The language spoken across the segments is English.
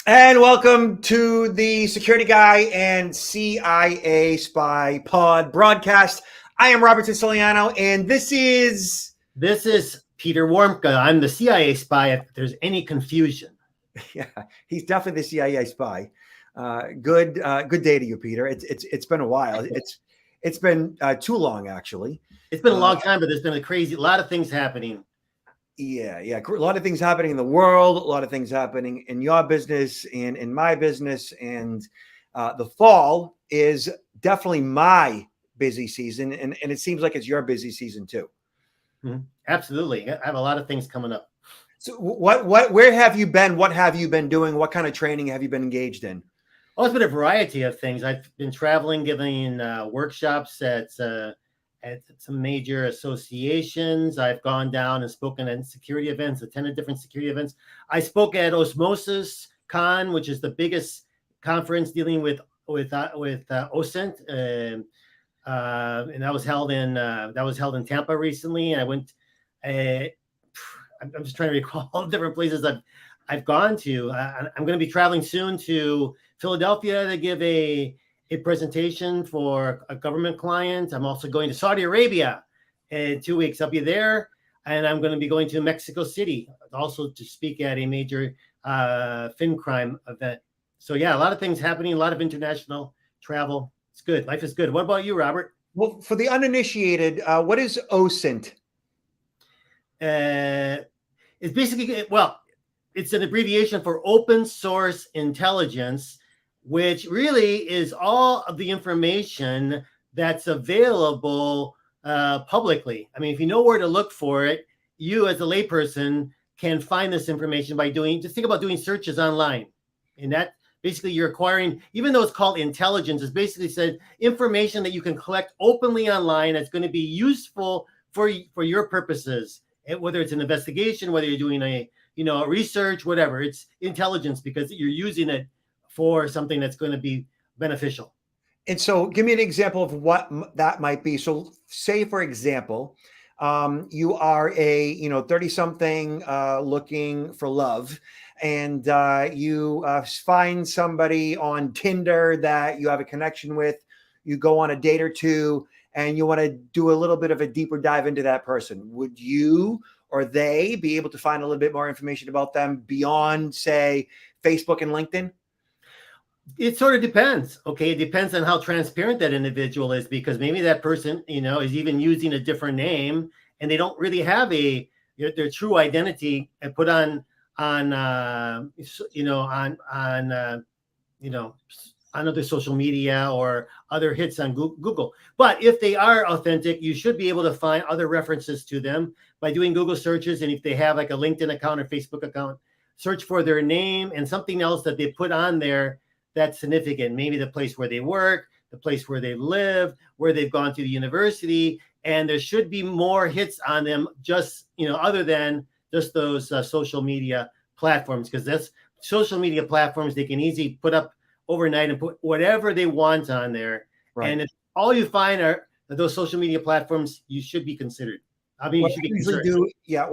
And welcome to the Security Guy and CIA Spy Pod broadcast. I am Robert Siciliano, and this is Peter Warmka. I'm the CIA spy. If there's any confusion, yeah, he's definitely the CIA spy. Good day to you, Peter. It's been a while. It's been too long, actually. it's been a long time, but there's been a lot of things happening. Yeah. A lot of things happening in the world, a lot of things happening in your business and in my business. And the fall is definitely my busy season. And it seems like it's your busy season too. Mm-hmm. Absolutely. I have a lot of things coming up. So where have you been? What have you been doing? What kind of training have you been engaged in? Oh, it's been a variety of things. I've been traveling, giving workshops at some major associations. I've gone down and spoken at security events, attended different security events. I spoke at Osmosis Con, which is the biggest conference dealing with OSINT, and that was held in Tampa recently. And I went. I'm just trying to recall all the different places I've gone to. I'm going to be traveling soon to Philadelphia to give a presentation for a government client. I'm also going to Saudi Arabia in 2 weeks. I'll be there, and I'm going to be going to Mexico City also to speak at a major fin crime event. So yeah, a lot of things happening, a lot of international travel. It's good. Life is good. What about you, Robert? Well, for the uninitiated, what is OSINT? It's basically, it's an abbreviation for Open Source Intelligence, which really is all of the information that's available publicly. I mean, if you know where to look for it, you as a layperson can find this information by just think about doing searches online. And that basically you're acquiring, even though it's called intelligence, it's basically said information that you can collect openly online that's going to be useful for your purposes. Whether it's an investigation, whether you're doing a research, whatever, it's intelligence because you're using it for something that's going to be beneficial. And so give me an example of what that might be. So say, for example, you are a 30-something looking for love, and you find somebody on Tinder that you have a connection with. You go on a date or two, and you want to do a little bit of a deeper dive into that person. Would you or they be able to find a little bit more information about them beyond, say, Facebook and LinkedIn? It sort of depends. Okay. It depends on how transparent that individual is, because maybe that person, is even using a different name and they don't really have their true identity and put on other social media or other hits on Google. But if they are authentic, you should be able to find other references to them by doing Google searches. And if they have like a LinkedIn account or Facebook account, search for their name and something else that they put on there that's significant. Maybe the place where they work, the place where they live, where they've gone to the university. And there should be more hits on them, just, other than just those social media platforms, because that's social media platforms. They can easily put up overnight and put whatever they want on there. Right. And if all you find are those social media platforms, you should be considered. I mean, what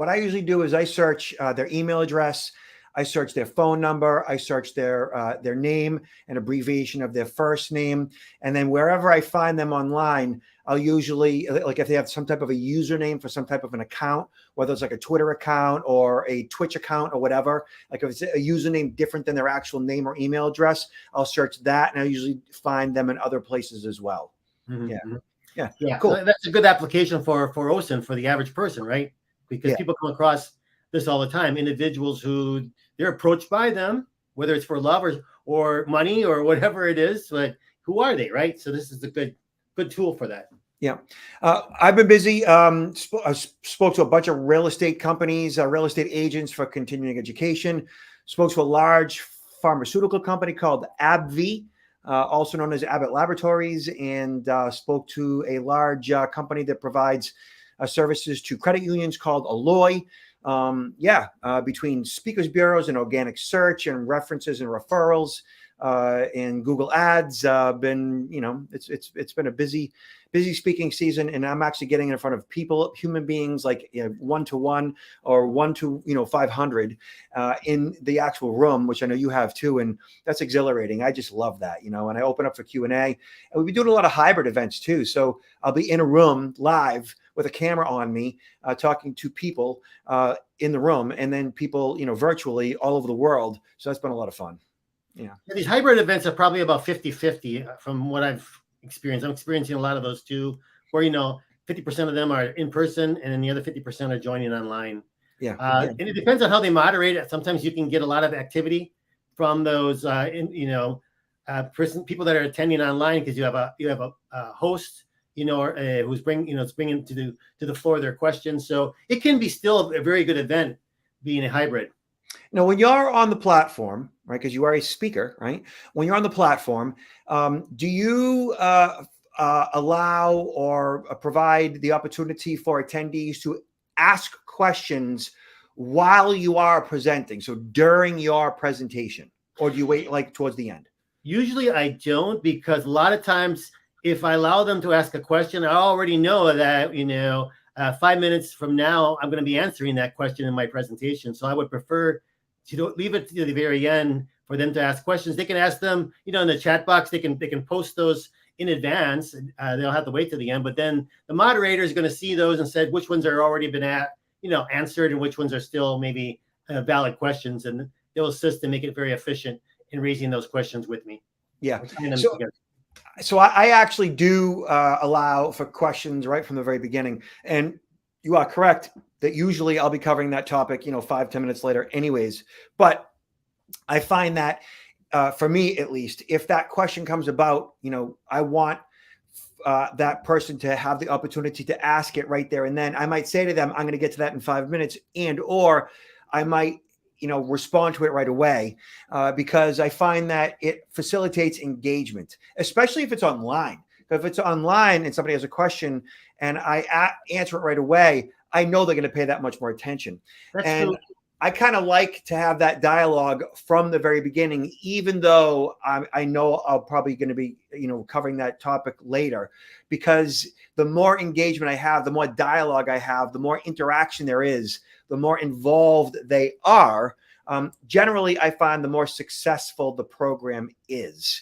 I usually do is I search their email address, I search their phone number, I search their name, an abbreviation of their first name, and then wherever I find them online, I'll usually, like if they have some type of a username for some type of an account, whether it's like a Twitter account or a Twitch account or whatever, like if it's a username different than their actual name or email address, I'll search that, and I usually find them in other places as well. Mm-hmm. Yeah, cool. So that's a good application for OSINT for the average person, right? Because people come across this all the time. Individuals who they're approached by them, whether it's for love or money or whatever it is, but who are they, right? So this is a good tool for that. Yeah. I've been busy. I spoke to a bunch of real estate companies, real estate agents for continuing education, spoke to a large pharmaceutical company called AbbVie, also known as Abbott Laboratories, and spoke to a large company that provides services to credit unions called Alloy. Between speakers bureaus and organic search and references and referrals, in Google Ads. Been, it's been a busy speaking season, and I'm actually getting in front of people, human beings, like 1-to-1 or 1-to 500 in the actual room, which I know you have too, and that's exhilarating. I just love that, and I open up for Q&A, and we've been doing a lot of hybrid events too. So I'll be in a room live with a camera on me, talking to people in the room, and then people, virtually all over the world. So that's been a lot of fun. Yeah. These hybrid events are probably about 50-50 from what I've experienced. I'm experiencing a lot of those too, where 50% of them are in person, and then the other 50% are joining online. Yeah. And it depends on how they moderate it. Sometimes you can get a lot of activity from those, people that are attending online, because you have a host, who's bringing to the floor their questions. So it can be still a very good event being a hybrid. Now, when you're on the platform, right, because you are a speaker, right? When you're on the platform, do you allow or provide the opportunity for attendees to ask questions while you are presenting? So during your presentation, or do you wait like towards the end? Usually I don't, because a lot of times if I allow them to ask a question, I already know that, 5 minutes from now, I'm going to be answering that question in my presentation. So I would prefer to leave it to the very end for them to ask questions. They can ask them, in the chat box. They can post those in advance. They'll have to wait to the end, but then the moderator is going to see those and said which ones are already been answered and which ones are still maybe valid questions, and they'll assist and make it very efficient in raising those questions with me. Yeah. So I actually do allow for questions right from the very beginning, and you are correct that usually I'll be covering that topic, 5-10 minutes later anyways. But I find that for me, at least, if that question comes about, I want that person to have the opportunity to ask it right there and then. I might say to them, I'm going to get to that in 5 minutes, or I might, respond to it right away, because I find that it facilitates engagement, especially if it's online. If it's online and somebody has a question and I answer it right away, I know they're going to pay that much more attention. That's and true. I kind of like to have that dialogue from the very beginning, even though I know I'm probably going to be, covering that topic later, because the more engagement I have, the more dialogue I have, the more interaction there is, the more involved they are. Generally, I find the more successful the program is.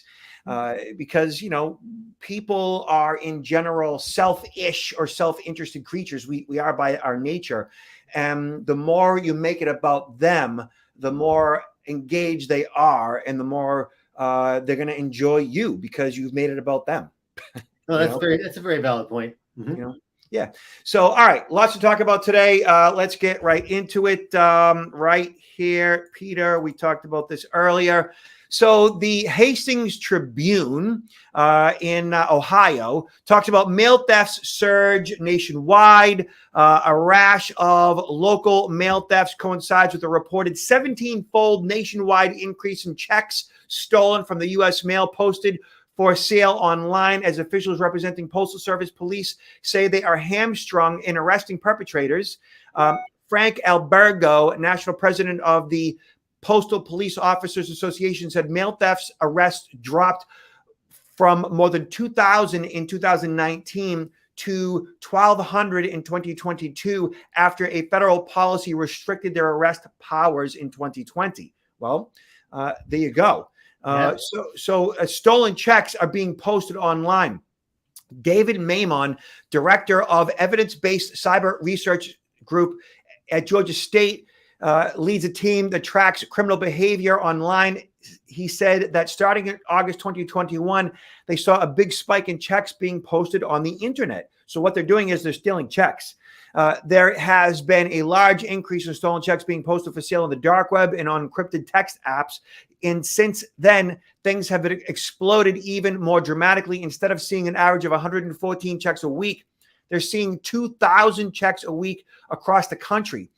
Because, people are in general selfish or self-interested creatures. We are by our nature. And the more you make it about them, the more engaged they are, and the more they're going to enjoy you because you've made it about them. No, that's a very valid point. Mm-hmm. Yeah. So, all right, lots to talk about today. Let's get right into it. Right here, Peter, we talked about this earlier. So the Hastings Tribune in Ohio talks about mail thefts surge nationwide. A rash of local mail thefts coincides with a reported 17-fold nationwide increase in checks stolen from the U.S. mail posted for sale online, as officials representing Postal Service police say they are hamstrung in arresting perpetrators. Frank Albergo, national president of the Postal Police Officers Association, said mail thefts arrests dropped from more than 2,000 in 2019 to 1,200 in 2022 after a federal policy restricted their arrest powers in 2020. Well, there you go. So stolen checks are being posted online. David Maimon, director of evidence-based cyber research group at Georgia State, leads a team that tracks criminal behavior online. He said that starting in August 2021, they saw a big spike in checks being posted on the internet. So what they're doing is they're stealing checks. There has been a large increase in stolen checks being posted for sale on the dark web and on encrypted text apps. And since then, things have exploded even more dramatically. Instead of seeing an average of 114 checks a week, they're seeing 2,000 checks a week across the country.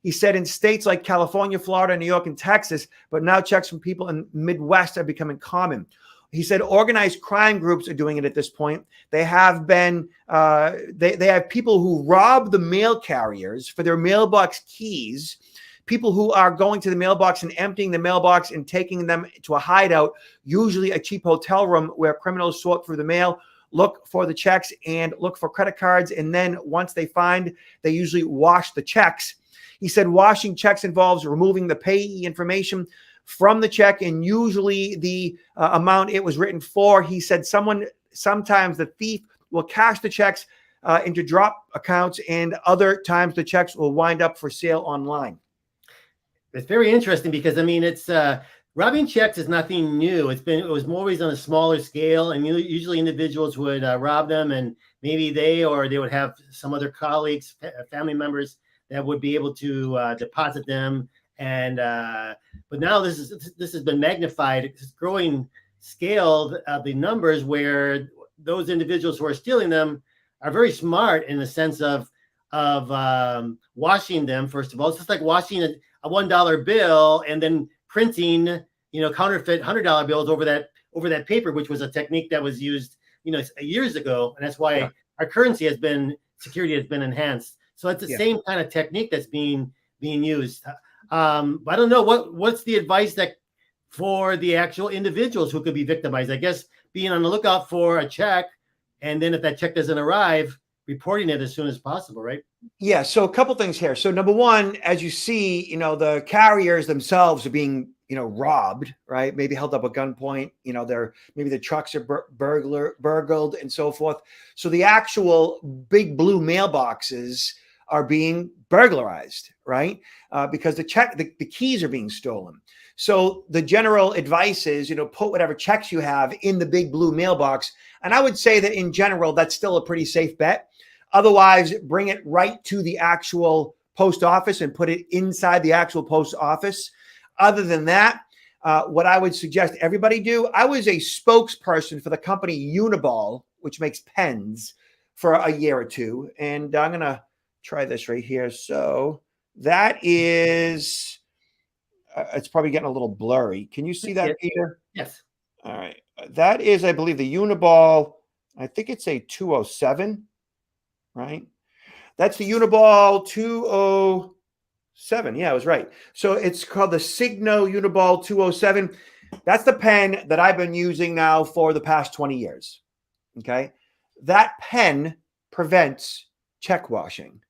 He said in states like California, Florida, New York, and Texas, but now checks from people in Midwest are becoming common. He said organized crime groups are doing it at this point. They have been, they have people who rob the mail carriers for their mailbox keys People who are going to the mailbox and emptying the mailbox and taking them to a hideout, usually a cheap hotel room where criminals sort through the mail, look for the checks and look for credit cards. And then once they find, they usually wash the checks. He said washing checks involves removing the payee information from the check and usually the amount it was written for. He said sometimes the thief will cash the checks into drop accounts, and other times the checks will wind up for sale online. It's very interesting because, I mean, it's robbing checks is nothing new. It was always on a smaller scale, and usually individuals would rob them, and maybe they would have some other colleagues, family members that would be able to deposit them. And but now this has been magnified. It's growing scale of the numbers where those individuals who are stealing them are very smart in the sense of washing them. First of all, it's just like washing a $1 bill and then printing, counterfeit $100 bills over that paper, which was a technique that was used, years ago, and that's why our security has been enhanced. So it's the same kind of technique that's being used. I don't know what's the advice that for the actual individuals who could be victimized. I guess being on the lookout for a check, and then if that check doesn't arrive, reporting it as soon as possible, right? Yeah. So a couple things here. So number one, as you see, the carriers themselves are being, robbed, right? Maybe held up at gunpoint. Maybe the trucks are burgled and so forth. So the actual big blue mailboxes are being burglarized, right? Because the keys are being stolen. So the general advice is, put whatever checks you have in the big blue mailbox. And I would say that in general, that's still a pretty safe bet. Otherwise, bring it right to the actual post office and put it inside the actual post office. Other than that, what I would suggest everybody do, I was a spokesperson for the company Uniball, which makes pens, for a year or two. And I'm going to try this right here. So that is, it's probably getting a little blurry. Can you see that, Peter? Yes. All right. That is, I believe, the Uniball. I think it's a 207, right? That's the Uniball 207. Yeah, I was right. So it's called the Signo Uniball 207. That's the pen that I've been using now for the past 20 years. Okay. That pen prevents check washing.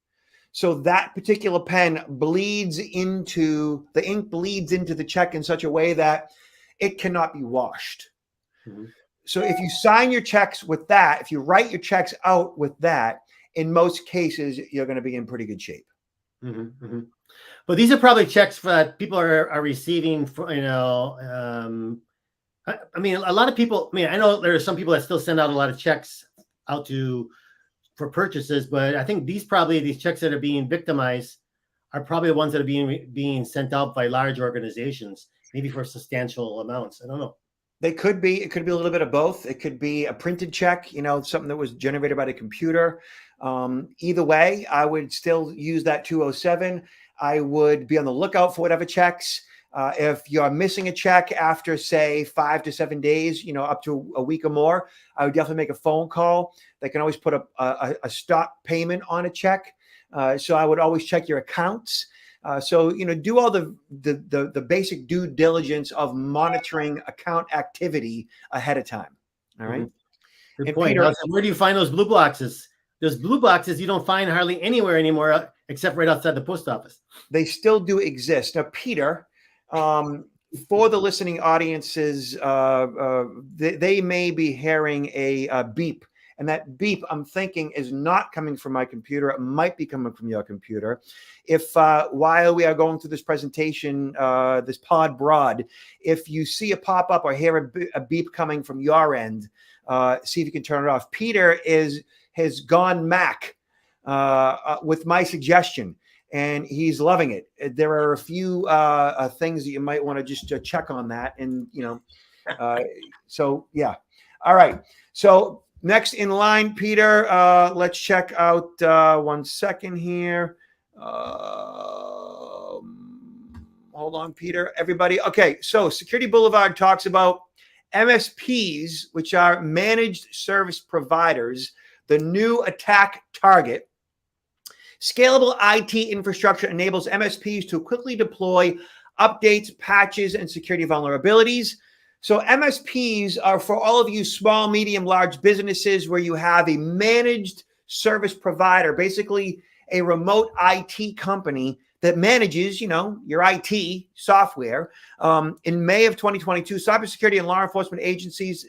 So that particular pen bleeds into the ink, bleeds into the check in such a way that it cannot be washed. Mm-hmm. So if you sign your checks with that, if you write your checks out with that, in most cases, you're going to be in pretty good shape. Mm-hmm, mm-hmm. But these are probably checks that people are receiving for, I mean, a lot of people, I know there are some people that still send out a lot of checks out for purchases, but I think these checks that are being victimized are probably the ones that are being sent out by large organizations, maybe for substantial amounts. I don't know. It could be a little bit of both. It could be a printed check, something that was generated by the computer. Either way, I would still use that 207. I would be on the lookout for whatever checks. If you're missing a check after, say, 5 to 7 days, up to a week or more, I would definitely make a phone call. They can always put a stop payment on a check. So I would always check your accounts. So do all the basic due diligence of monitoring account activity ahead of time. All right. Mm-hmm. Good point. Peter, where do you find those blue boxes? Those blue boxes you don't find hardly anywhere anymore except right outside the post office. They still do exist. Now, Peter, for the listening audiences, they may be hearing a beep. And that beep, I'm thinking, is not coming from my computer. It might be coming from your computer. If while we are going through this presentation, this pod broad, if you see a pop up or hear a beep coming from your end, see if you can turn it off. Peter has gone Mac with my suggestion, and he's loving it. There are a few things that you might want to just check on that, and so yeah. All right. So next in line, Peter, let's check out 1 second here. Hold on, Peter, everybody. Okay, so Security Boulevard talks about MSPs, which are managed service providers, the new attack target. Scalable IT infrastructure enables MSPs to quickly deploy updates, patches, and security vulnerabilities. So MSPs are for all of you small, medium, large businesses where you have a managed service provider, basically a remote IT company that manages, your IT software. In May of 2022, cybersecurity and law enforcement agencies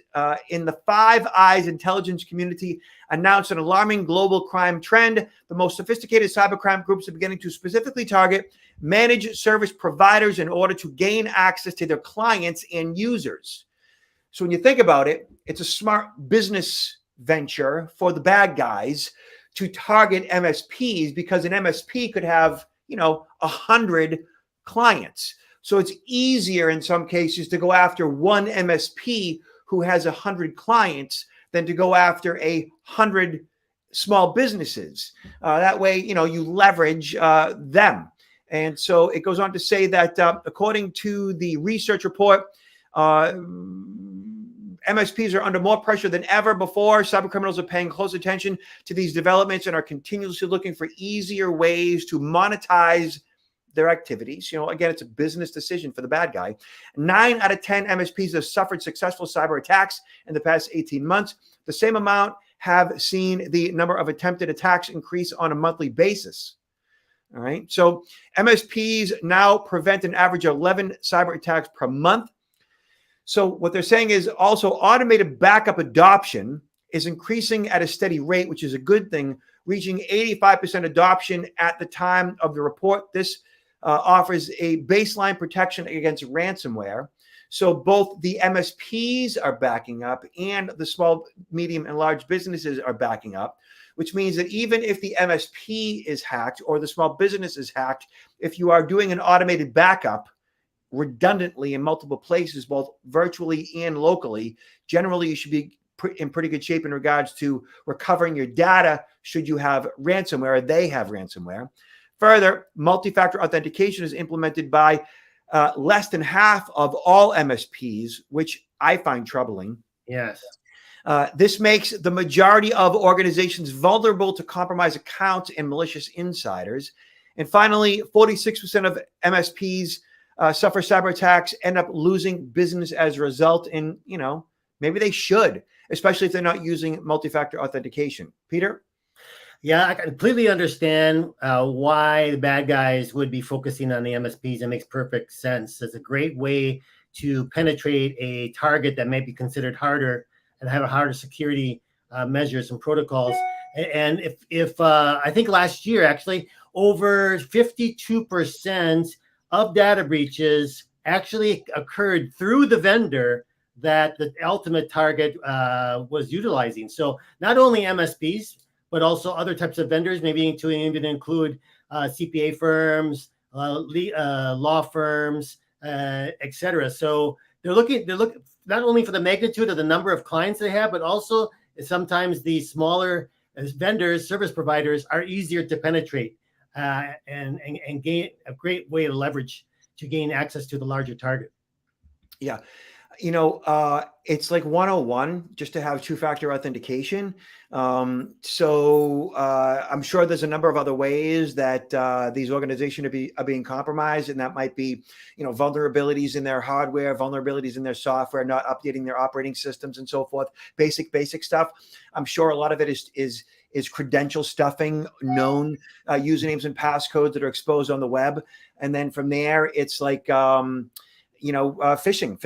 in the Five Eyes intelligence community announced an alarming global crime trend. The most sophisticated cybercrime groups are beginning to specifically target managed service providers in order to gain access to their clients and users. So when you think about it, it's a smart business venture for the bad guys to target MSPs, because an MSP could have 100 clients. So it's easier in some cases to go after one MSP who has 100 clients than to go after 100 small businesses. That way, you leverage them. And so it goes on to say that according to the research report, MSPs are under more pressure than ever before. Cybercriminals are paying close attention to these developments and are continuously looking for easier ways to monetize their activities. Again, it's a business decision for the bad guy. 9 out of 10 MSPs have suffered successful cyber attacks in the past 18 months. The same amount have seen the number of attempted attacks increase on a monthly basis. All right. So MSPs now prevent an average of 11 cyber attacks per month. So what they're saying is also automated backup adoption is increasing at a steady rate, which is a good thing, reaching 85% adoption at the time of the report. This offers a baseline protection against ransomware. So both the MSPs are backing up and the small, medium, and large businesses are backing up, which means that even if the MSP is hacked or the small business is hacked, if you are doing an automated backup redundantly in multiple places, both virtually and locally, generally you should be in pretty good shape in regards to recovering your data should you have ransomware or they have ransomware. Further, multi-factor authentication is implemented by less than half of all MSPs, which I find troubling. Yes. This makes the majority of organizations vulnerable to compromised accounts and malicious insiders. And finally, 46% of MSPs suffer cyber attacks, end up losing business as a result. And, maybe they should, especially if they're not using multi-factor authentication. Peter? Yeah, I completely understand why the bad guys would be focusing on the MSPs. It makes perfect sense. It's a great way to penetrate a target that might be considered harder and have a harder security measures and protocols. And if I think last year, actually, over 52% of data breaches actually occurred through the vendor that the ultimate target was utilizing. So not only MSPs, but also other types of vendors, maybe to even include CPA firms, law firms, etc. So they're looking not only for the magnitude of the number of clients they have, but also sometimes the smaller vendors, service providers are easier to penetrate and gain a great way to leverage to gain access to the larger target. Yeah. It's like 101 just to have two-factor authentication. So I'm sure there's a number of other ways that these organizations are being compromised, and that might be, vulnerabilities in their hardware, vulnerabilities in their software, not updating their operating systems, and so forth. Basic stuff. I'm sure a lot of it is credential stuffing, known usernames and passcodes that are exposed on the web, and then from there it's like. Phishing.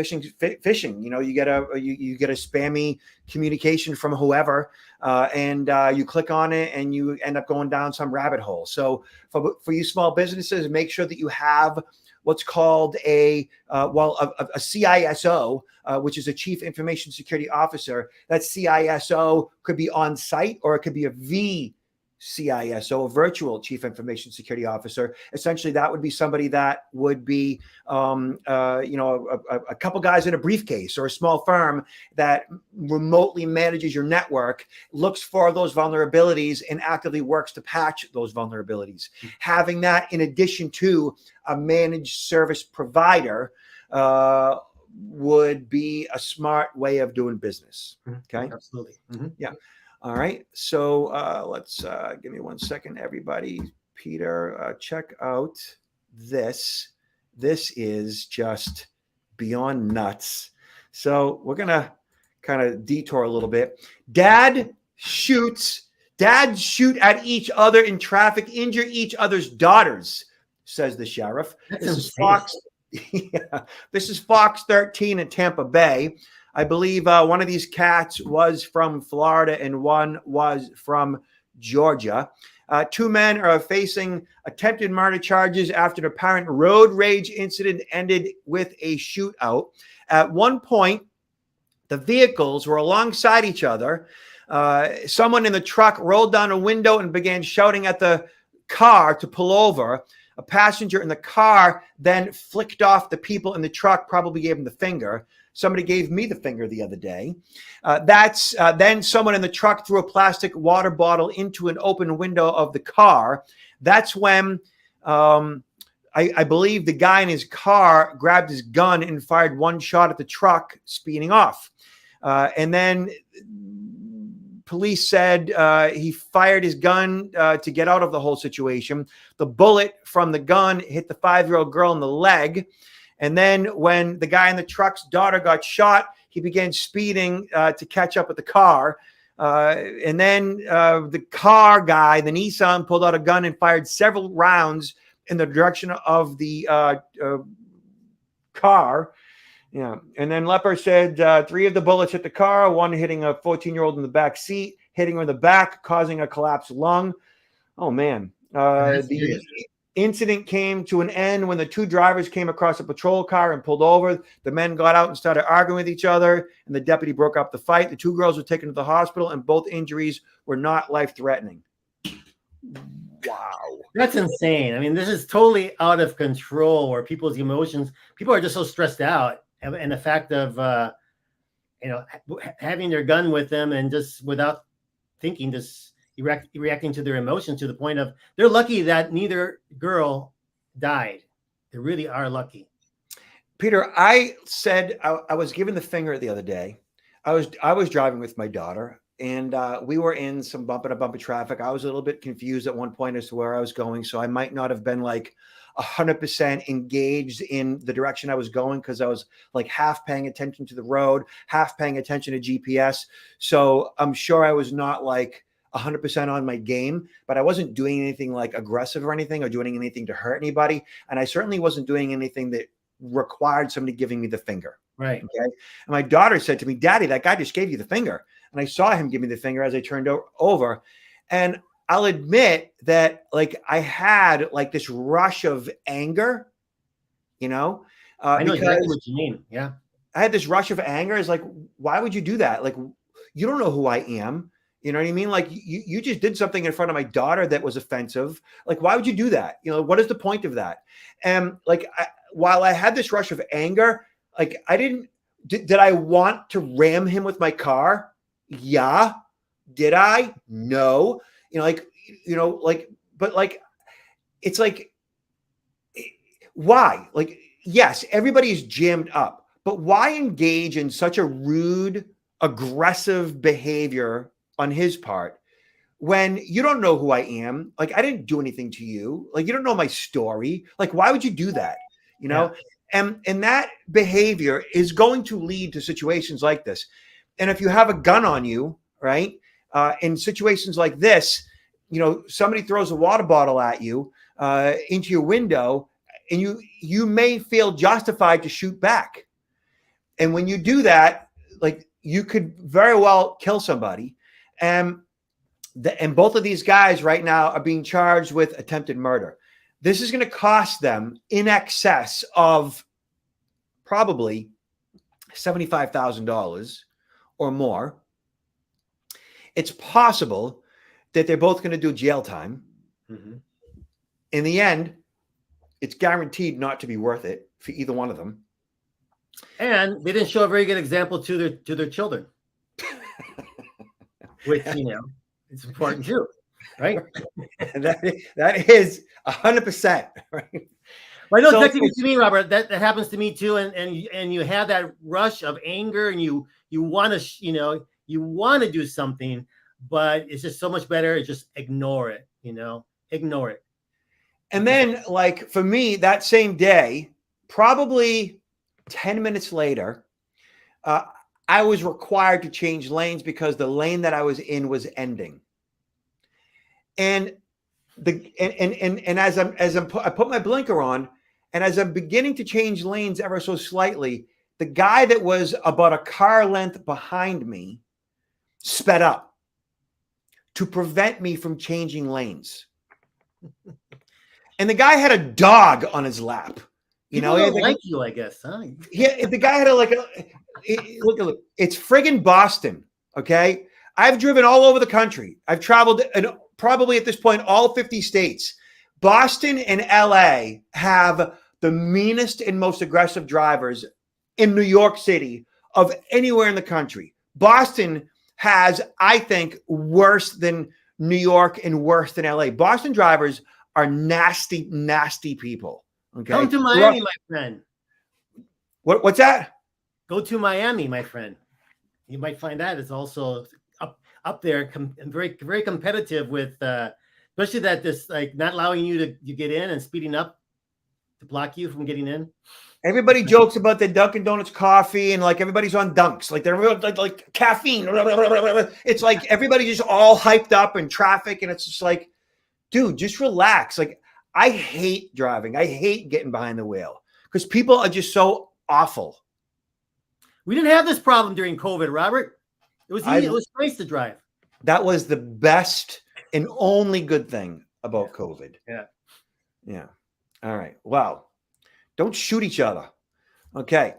You get a spammy communication from whoever, and you click on it and you end up going down some rabbit hole. So for you small businesses, make sure that you have what's called a CISO, which is a Chief Information Security Officer. That CISO could be on site or it could be a VCISO, a virtual Chief Information Security Officer. Essentially, that would be somebody that would be, a couple guys in a briefcase or a small firm that remotely manages your network, looks for those vulnerabilities, and actively works to patch those vulnerabilities. Having that in addition to a managed service provider would be a smart way of doing business. Okay. Absolutely. Mm-hmm. Yeah. All right. So let's give me 1 second, everybody. Peter, check out this. This is just beyond nuts. So we're going to kind of detour a little bit. Dads shoot at each other in traffic, injure each other's daughters, says the sheriff. That's This is insane. Fox. Yeah, this is Fox 13 in Tampa Bay. I believe one of these cats was from Florida and one was from Georgia. 2 men are facing attempted murder charges after an apparent road rage incident ended with a shootout. At one point, the vehicles were alongside each other. Someone in the truck rolled down a window and began shouting at the car to pull over. A passenger in the car then flicked off the people in the truck, probably gave him the finger. Somebody gave me the finger the other day. Then someone in the truck threw a plastic water bottle into an open window of the car. That's when I believe the guy in his car grabbed his gun and fired one shot at the truck, speeding off. And then police said he fired his gun to get out of the whole situation. The bullet from the gun hit the 5-year-old girl in the leg. And then when the guy in the truck's daughter got shot, he began speeding to catch up with the car. And then the car guy, the Nissan, pulled out a gun and fired several rounds in the direction of the car. Yeah. And then Lepper said 3 of the bullets hit the car, one hitting a 14-year-old in the back seat, hitting her in the back, causing a collapsed lung. Oh, man. The incident came to an end when the 2 drivers came across a patrol car and pulled over. The men got out and started arguing with each other, and the deputy broke up the fight. The 2 girls were taken to the hospital, and both injuries were not life-threatening. Wow. That's insane. I mean, this is totally out of control where people's emotions, people are just so stressed out. And the fact of, having their gun with them and just without thinking, just reacting to their emotions to the point of they're lucky that neither girl died. They really are lucky. Peter, I said I was given the finger the other day. I was driving with my daughter, and we were in some bumper-to-bumper traffic. I was a little bit confused at one point as to where I was going, so I might not have been like 100% engaged in the direction I was going because I was like half paying attention to the road, half paying attention to GPS. So I'm sure I was not like 100% on my game, but I wasn't doing anything like aggressive or anything or doing anything to hurt anybody. And I certainly wasn't doing anything that required somebody giving me the finger. Right. Okay. And my daughter said to me, "Daddy, that guy just gave you the finger." And I saw him give me the finger as I turned over. And I'll admit that like I had like this rush of anger, I know exactly what you mean. Yeah. I had this rush of anger. It's like, why would you do that? Like, you don't know who I am. You know what I mean? Like you just did something in front of my daughter that was offensive. Like, why would you do that? What is the point of that? And like, while I had this rush of anger, like did I want to ram him with my car? Yeah. Did I? No. But like, it's like, why? Like, yes, everybody's jammed up, but why engage in such a rude, aggressive behavior on his part when you don't know who I am? Like, I didn't do anything to you. Like, you don't know my story. Like, why would you do that? Yeah. And that behavior is going to lead to situations like this. And if you have a gun on you, right, in situations like this, somebody throws a water bottle at you into your window, and you may feel justified to shoot back. And when you do that, like, you could very well kill somebody. And both of these guys right now are being charged with attempted murder. This is going to cost them in excess of probably $75,000 or more. It's possible that they're both going to do jail time. Mm-hmm. In the end, it's guaranteed not to be worth it for either one of them. And they didn't show a very good example to their children, which, it's important too, right? that is 100%, right? Well, I know exactly what you mean, Robert. That happens to me too, and you have that rush of anger, and you want to do something, but it's just so much better. Just ignore it, ignore it. And then, like, for me, that same day, probably 10 minutes later, uh, I was required to change lanes because the lane that I was in was ending. And I put my blinker on, and as I'm beginning to change lanes ever so slightly, the guy that was about a car length behind me sped up to prevent me from changing lanes. And the guy had a dog on his lap. People don't like you, I guess, huh? Yeah, the guy had look, it's friggin' Boston, okay? I've driven all over the country. I've traveled in probably at this point all 50 states. Boston and LA have the meanest and most aggressive drivers in New York City of anywhere in the country. Boston has, I think, worse than New York and worse than LA. Boston drivers are nasty, nasty people. Okay. Come to Miami, my friend. What's that? Go to Miami, my friend. You might find that it's also up there and very, very competitive with, especially that this like not allowing you to get in and speeding up to block you from getting in. Everybody jokes about the Dunkin' Donuts coffee and like everybody's on dunks, like they're like caffeine. It's like everybody just all hyped up in traffic, and it's just like, dude, just relax. Like, I hate driving. I hate getting behind the wheel because people are just so awful. We didn't have this problem during COVID, Robert. It was easy. It was nice to drive. That was the best and only good thing about COVID. Yeah. Yeah. All right. Wow. Don't shoot each other. Okay.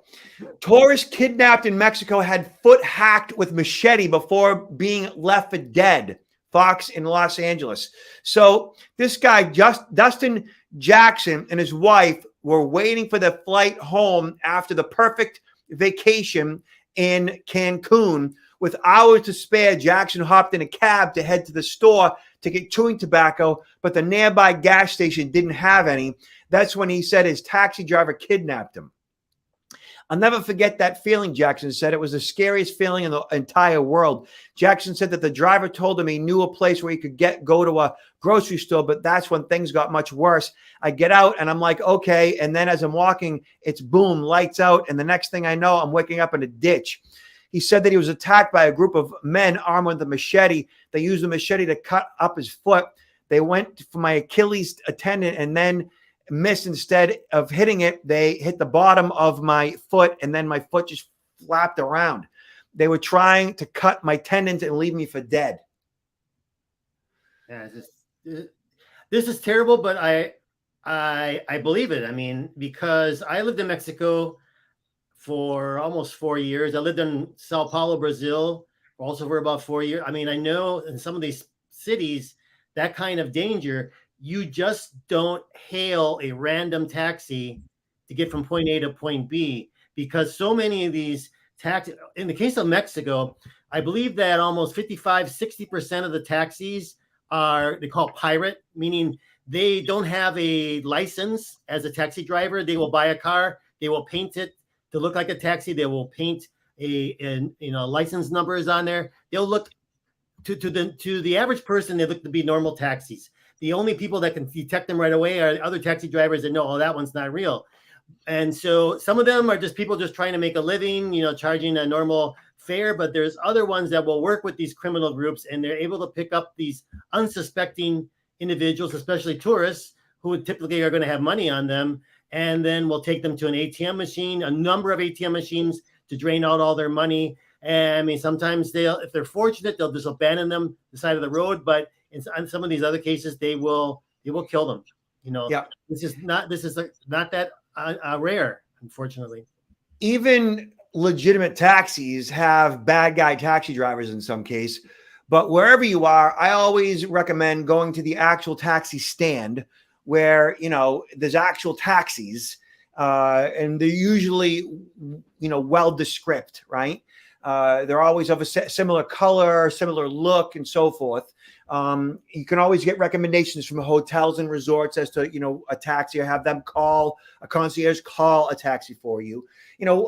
Tourist kidnapped in Mexico had foot hacked with machete before being left for dead. Fox in Los Angeles. So this guy, Dustin Jackson, and his wife were waiting for their flight home after the perfect vacation in Cancun. With hours to spare, Jackson hopped in a cab to head to the store to get chewing tobacco, but the nearby gas station didn't have any. That's when he said his taxi driver kidnapped him. I'll never forget that feeling, Jackson said. It was the scariest feeling in the entire world. Jackson said that the driver told him he knew a place where he could go to a grocery store, but that's when things got much worse. I get out and I'm like, okay. And then as I'm walking, it's boom, lights out. And the next thing I know, I'm waking up in a ditch. He said that he was attacked by a group of men armed with a machete. They used the machete to cut up his foot. They went for my Achilles tendon and then missed. Instead of hitting it, they hit the bottom of my foot, and then my foot just flapped around. They were trying to cut my tendons and leave me for dead. Yeah, this is terrible, but I believe it. I mean, because I lived in Mexico for almost 4 years. I lived in Sao Paulo, Brazil, also for about 4 years. I mean, I know in some of these cities, that kind of danger, you just don't hail a random taxi to get from point A to point B, because so many of these taxis, in the case of Mexico, I believe that almost 60% of the taxis they call pirate, meaning they don't have a license as a taxi driver. They will buy a car, they will paint it to look like a taxi. They will paint license numbers on there. They'll look to the average person, they look to be normal taxis. The only people that can detect them right away are other taxi drivers that know, oh, that one's not real. And so some of them are just people just trying to make a living, charging a normal fare. But there's other ones that will work with these criminal groups, and they're able to pick up these unsuspecting individuals, especially tourists, who typically are going to have money on them, and then we'll take them to an ATM machine, a number of ATM machines, to drain out all their money. And I mean, sometimes if they're fortunate, they'll just abandon them on the side of the road. But in some of these other cases, they will kill them. Yeah. This is not that rare, unfortunately. Even legitimate taxis have bad guy taxi drivers in some case. But wherever you are, I always recommend going to the actual taxi stand where, there's actual taxis, and they're usually, well described, right? They're always of a similar color, similar look, and so forth. You can always get recommendations from hotels and resorts as to, a taxi, or have them call a concierge, call a taxi for you.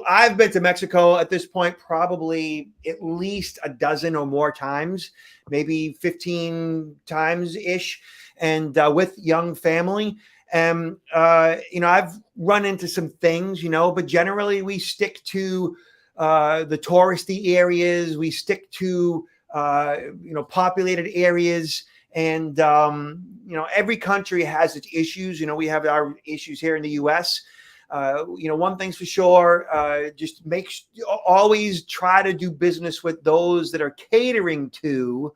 I've been to Mexico at this point probably at least a dozen or more times, maybe 15 times ish, and with young family. And, I've run into some things, but generally we stick to the touristy areas. We stick to, populated areas. And, every country has its issues. We have our issues here in the U.S. One thing's for sure, just always try to do business with those that are catering to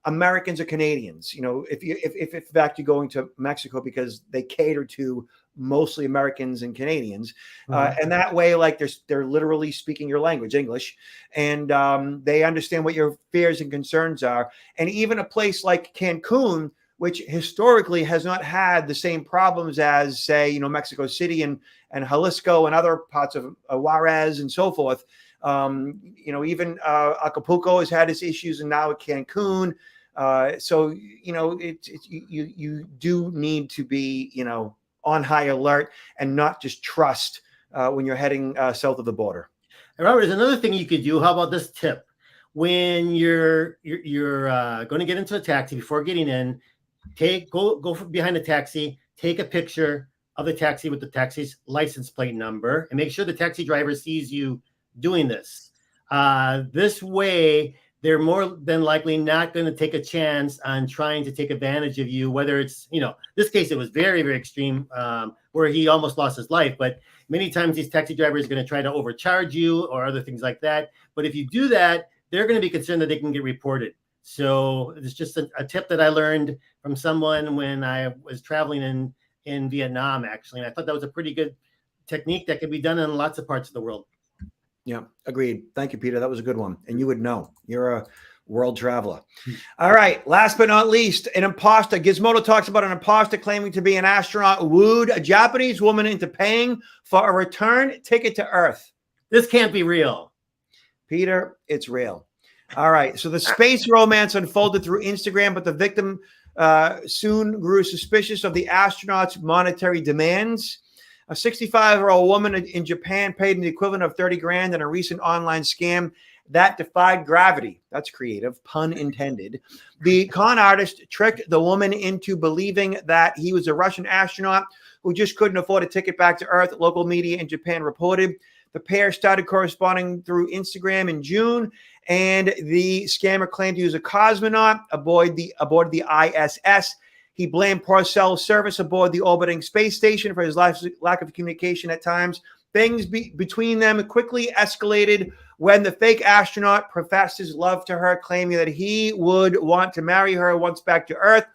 Americans or Canadians. If in fact you're going to Mexico, because they cater to mostly Americans and Canadians, and that way, like, they're literally speaking your language, English, and they understand what your fears and concerns are. And even a place like Cancun, which historically has not had the same problems as, say, Mexico City and Jalisco and other parts of Juarez and so forth. Even Acapulco has had its issues, and now at Cancun. So you do need to be on high alert and not just trust when you're heading south of the border. And Robert, there's another thing you could do. How about this tip? When you're going to get into a taxi, before getting in, go behind the taxi, take a picture of the taxi with the taxi's license plate number, and make sure the taxi driver sees you doing this. This way, they're more than likely not going to take a chance on trying to take advantage of you, whether it's, this case, it was very, very extreme, where he almost lost his life. But many times these taxi drivers are going to try to overcharge you or other things like that. But if you do that, they're going to be concerned that they can get reported. So it's just a tip that I learned from someone when I was traveling in Vietnam, actually. And I thought that was a pretty good technique that could be done in lots of parts of the world. Yeah, agreed. Thank you, Peter. That was a good one. And you would know. You're a world traveler. All right. Last but not least, an imposter. Gizmodo talks about an imposter claiming to be an astronaut wooed a Japanese woman into paying for a return ticket to Earth. This can't be real. Peter, it's real. All right. So the space romance unfolded through Instagram, but the victim soon grew suspicious of the astronaut's monetary demands. A 65-year-old woman in Japan paid the equivalent of 30 grand in a recent online scam that defied gravity. That's creative, pun intended. The con artist tricked the woman into believing that he was a Russian astronaut who just couldn't afford a ticket back to Earth, local media in Japan reported. The pair started corresponding through Instagram in June, and the scammer claimed he was a cosmonaut aboard the ISS. He blamed poor cell service aboard the orbiting space station for his lack of communication at times. Things between them quickly escalated when the fake astronaut professed his love to her, claiming that he would want to marry her once back to Earth.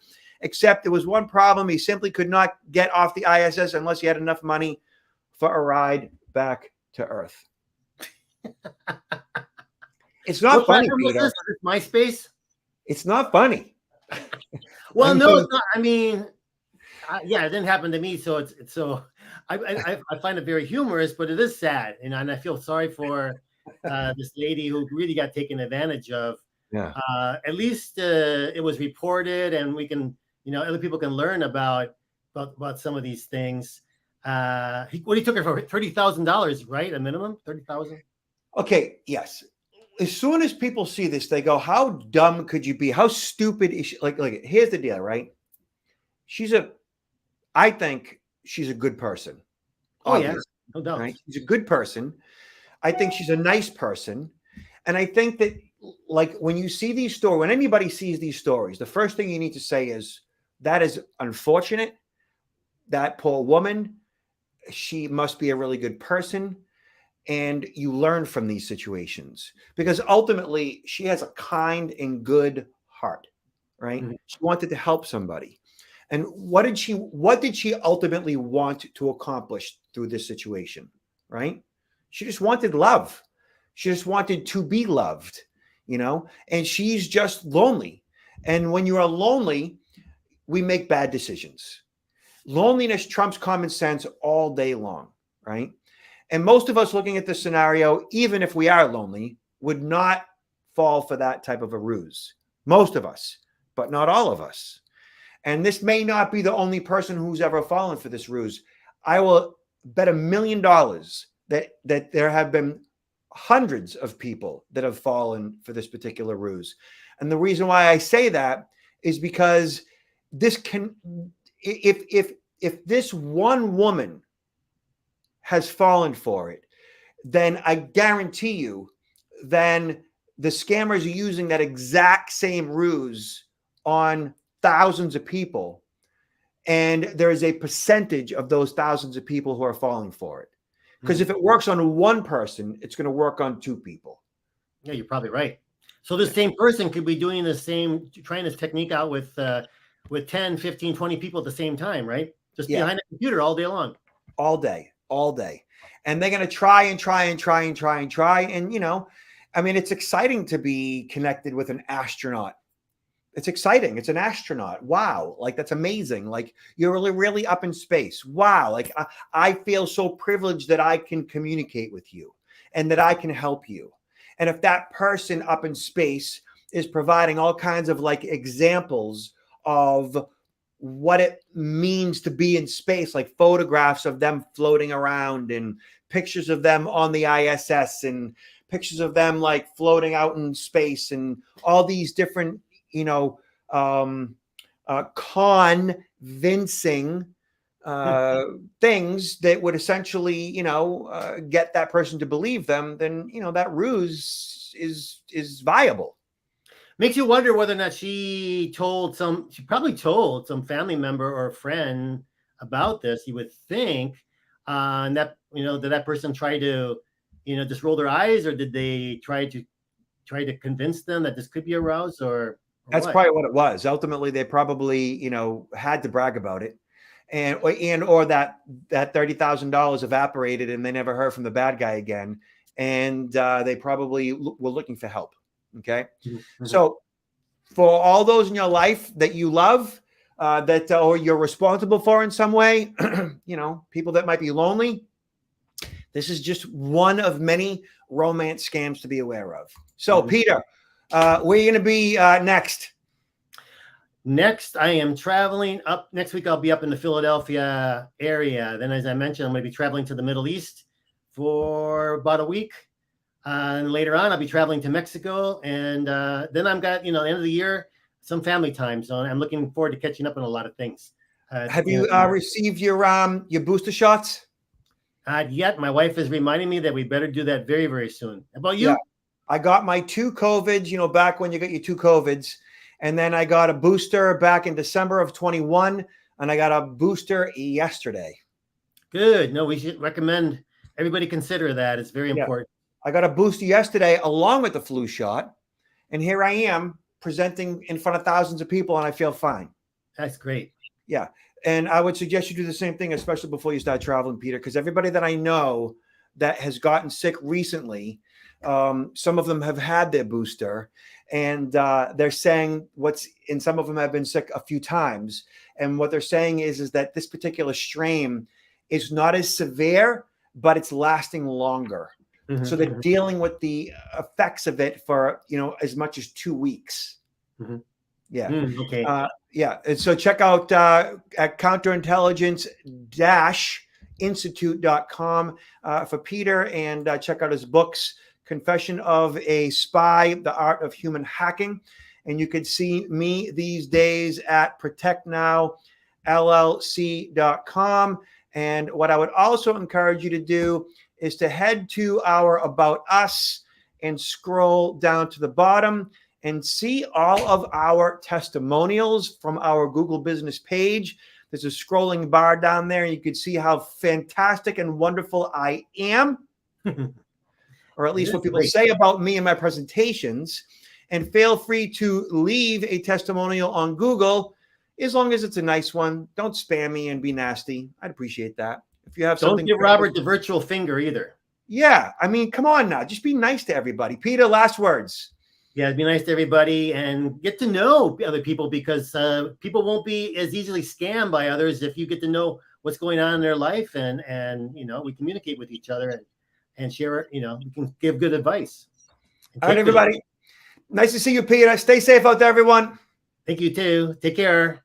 Except there was one problem. He simply could not get off the ISS unless he had enough money for a ride back to Earth. It's not funny, Peter. MySpace? It's not funny. Well, no, it's not. I mean, yeah, it didn't happen to me, so it's so. I find it very humorous, but it is sad, and I feel sorry for this lady who really got taken advantage of. Yeah. At least it was reported, and we can, other people can learn about some of these things. He took her for $30,000, right? A minimum $30,000. Okay. Yes. As soon as people see this, they go, how dumb could you be? How stupid is she? Like, here's the deal, right? I think she's a good person. Oh, yeah, no doubt. Right? She's a good person. I think she's a nice person. And I think that, like, when you see these stories, when anybody sees these stories, the first thing you need to say is, that is unfortunate. That poor woman, she must be a really good person. And you learn from these situations, because ultimately she has a kind and good heart, right? Mm-hmm. She wanted to help somebody. And what did she ultimately want to accomplish through this situation, right? She just wanted love. She just wanted to be loved, and she's just lonely. And when you are lonely, we make bad decisions. Loneliness trumps common sense all day long, right? And most of us looking at this scenario, even if we are lonely, would not fall for that type of a ruse. Most of us, but not all of us. And this may not be the only person who's ever fallen for this ruse. I will bet $1 million that there have been hundreds of people that have fallen for this particular ruse. And the reason why I say that is because this can, if this one woman has fallen for it, then I guarantee you, then the scammers are using that exact same ruse on thousands of people. And there is a percentage of those thousands of people who are falling for it. Because if it works on one person, it's going to work on two people. Yeah, you're probably right. So the same person could be doing trying this technique out with 10, 15, 20 people at the same time, right? Just behind a computer all day long. All day. And they're going to try. And, I mean, it's exciting to be connected with an astronaut. It's exciting. It's an astronaut. Wow. Like, that's amazing. Like, you're really up in space. Wow. Like, I feel so privileged that I can communicate with you and that I can help you. And if that person up in space is providing all kinds of like examples of what it means to be in space, like photographs of them floating around and pictures of them on the ISS and pictures of them like floating out in space and all these different, convincing things that would essentially, get that person to believe them, then, that ruse is viable. Makes you wonder whether or not she probably told some family member or friend about this. You would think, and that, did that person try to, just roll their eyes, or did they try to convince them that this could be a ruse, or that's what? probably what it was. Ultimately, they probably, had to brag about it, or that $30,000 evaporated and they never heard from the bad guy again, and they probably were looking for help. Okay, so for all those in your life that you love, or you're responsible for in some way, people that might be lonely, this is just one of many romance scams to be aware of. So, Peter, where are you going to be next? Next, I am traveling up. Next week, I'll be up in the Philadelphia area. Then, as I mentioned, I'm going to be traveling to the Middle East for about a week. And later on, I'll be traveling to Mexico. And then I've got, the end of the year, some family time. So I'm looking forward to catching up on a lot of things. Have you received your booster shots? Not yet. My wife is reminding me that we better do that very, very soon. How about you? Yeah. I got my 2 COVIDs, back when you got your 2 COVIDs. And then I got a booster back in December of 21. And I got a booster yesterday. Good. No, we should recommend everybody consider that. It's very important. I got a booster yesterday along with the flu shot. And here I am presenting in front of thousands of people, and I feel fine. That's great. Yeah. And I would suggest you do the same thing, especially before you start traveling, Peter, because everybody that I know that has gotten sick recently, some of them have had their booster, and they're saying and some of them have been sick a few times. And what they're saying is that this particular strain is not as severe, but it's lasting longer. Mm-hmm. So they're dealing with the effects of it for, as much as 2 weeks. Mm-hmm. Yeah. Okay. Yeah. And so check out at counterintelligence-institute.com for Peter, and check out his books, Confession of a Spy, The Art of Human Hacking. And you can see me these days at protectnowllc.com. And what I would also encourage you to do is to head to our About Us and scroll down to the bottom and see all of our testimonials from our Google business page. There's a scrolling bar down there, and you can see how fantastic and wonderful I am, or at least what people say about me in my presentations. And feel free to leave a testimonial on Google, as long as it's a nice one. Don't spam me and be nasty. I'd appreciate that. If you have something, don't give Robert the virtual finger either. Yeah, I mean, come on now, just be nice to everybody. Peter, last words. Yeah, be nice to everybody and get to know other people, because people won't be as easily scammed by others if you get to know what's going on in their life, and we communicate with each other and share. We can give good advice and All right, take good advice. everybody. Nice to see you, Peter. Stay safe out there, everyone. Thank you too. Take care.